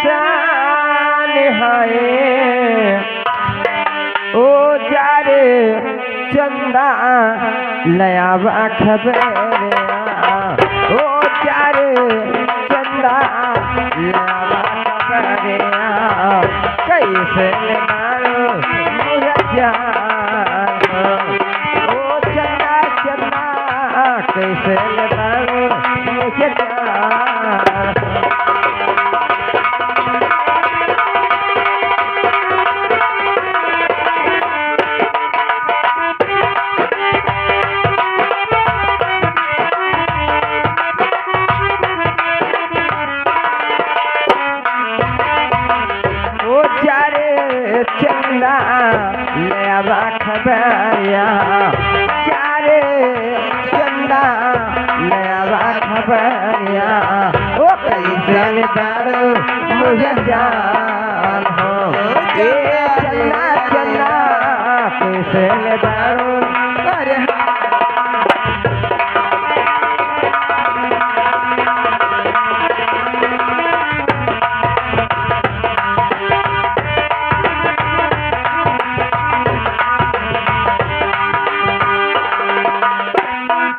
शान है ओ जारे चंदा लयावा खबरिया ओ जारे चंदा लयावा खबरिया कैसे मारो मुझे जान ओ चंदा चंदा कैसे मारो मुझे जान चंदा लयावा खबरिया चारे चंदा लयावा खबरिया ओ कैसे बारो मुझे जान हो ये चंदा चंदा कैसे बारो अरे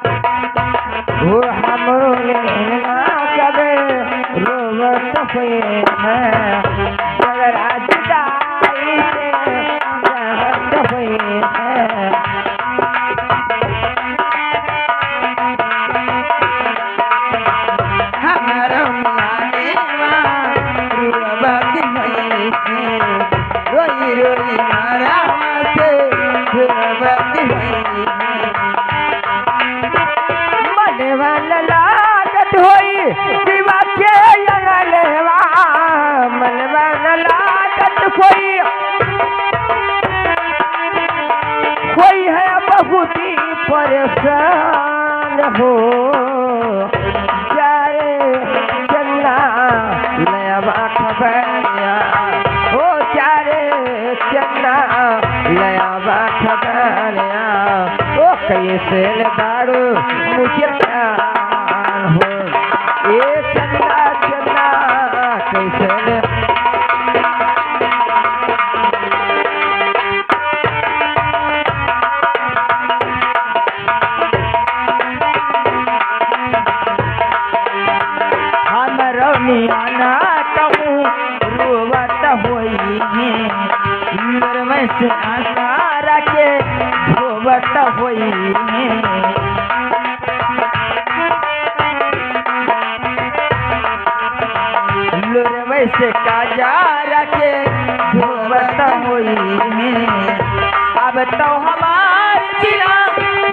वो हमरो लेना कबे रोवत हुए हैं अगर आज दाई से रहत हुए हैं हमारो लेना रोवत हुए हैं रोई रोई मारा से रोवत हुए हैं मनवाला लागत होई शिवा के अंगलवा मनवाला लागत कोई है बहुत ही परेशान हो जारे चंदा लयावा खबरिया हो जारे चंदा लयावा खबरिया ओ कैसे बारो मुझे प्यार हो ये चंदा चंदा कैसे हमरो नियाना कहूँ रोवत होई निर्मय से आशा रखे धोवत होई लोरवै से काजा रखे धोवत होई अब तो हमार बिना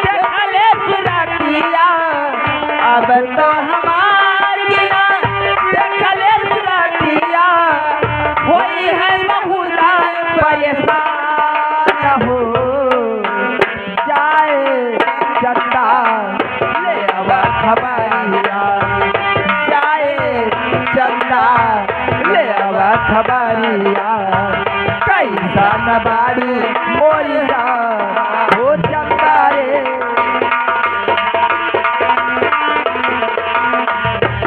देखले सुरतिया अब तो हमार बिना देखले सुरतिया होई है बहुत परेशान हो जाए चंदा लयावा खबरिया जाए चंदा लयावा खबरिया कैसा न बारू मोरिया हो चंदा रे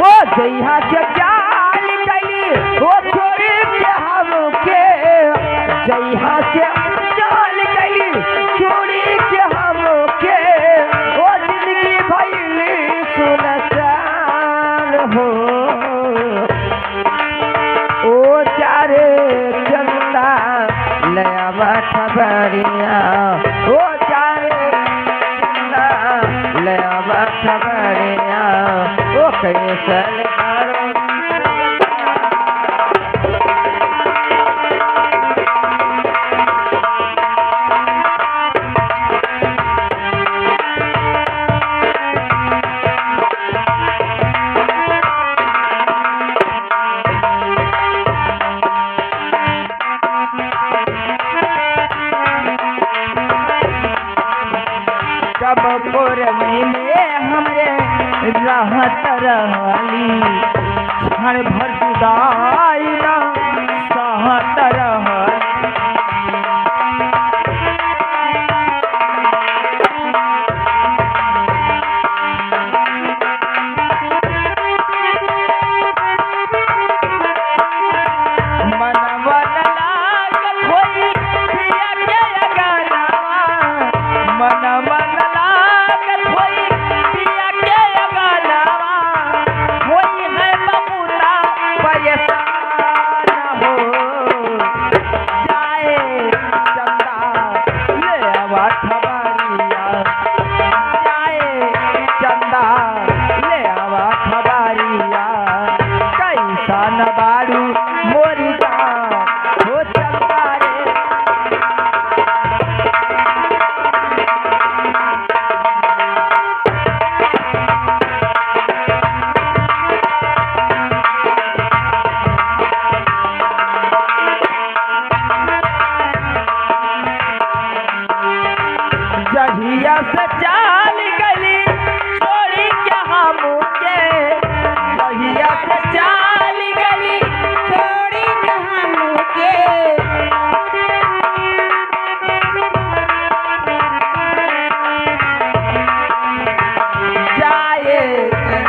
ओ जइहा के चाल गली ओ छोड़ के हमके जइहा के चाल गली छोड़ के हमके ओ जिंदगी भइली सुनसान हो ओ चारे चंदा लयावा खबरिया ओ चारे चंदा लयावा खबरिया ओ कैसे बारो कबपुर में हमरे रहत रहली क्षण भर जुदाई ना सहत रहली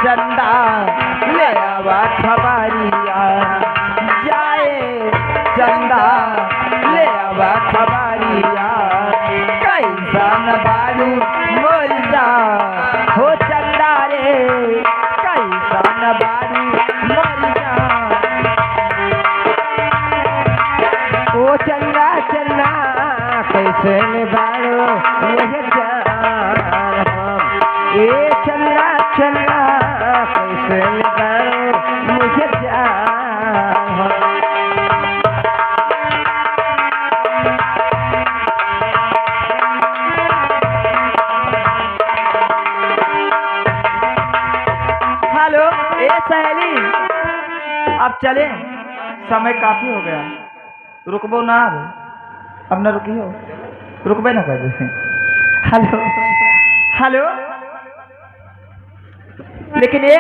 चंदा ले आवा खबारिया जाए चंदा ले आवा खबारिया कैसन बारू मोर जा हो चंदा रे कैसन बारू मोर जा ओ चंदा चंदा कैसन बारू मोर जा ए चंदा चंदा कैसन बारू मोर जा हेलो ए सहेली अब चले समय काफी हो गया रुकबो ना अब ना रुकी हो रुकबे ना कर दे हेलो हेलो लेकिन ये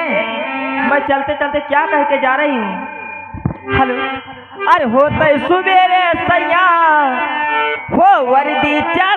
मैं चलते चलते क्या कह के जा रही हूँ हेलो अरे होते सुबेरे सैया हो वर्दी चढ़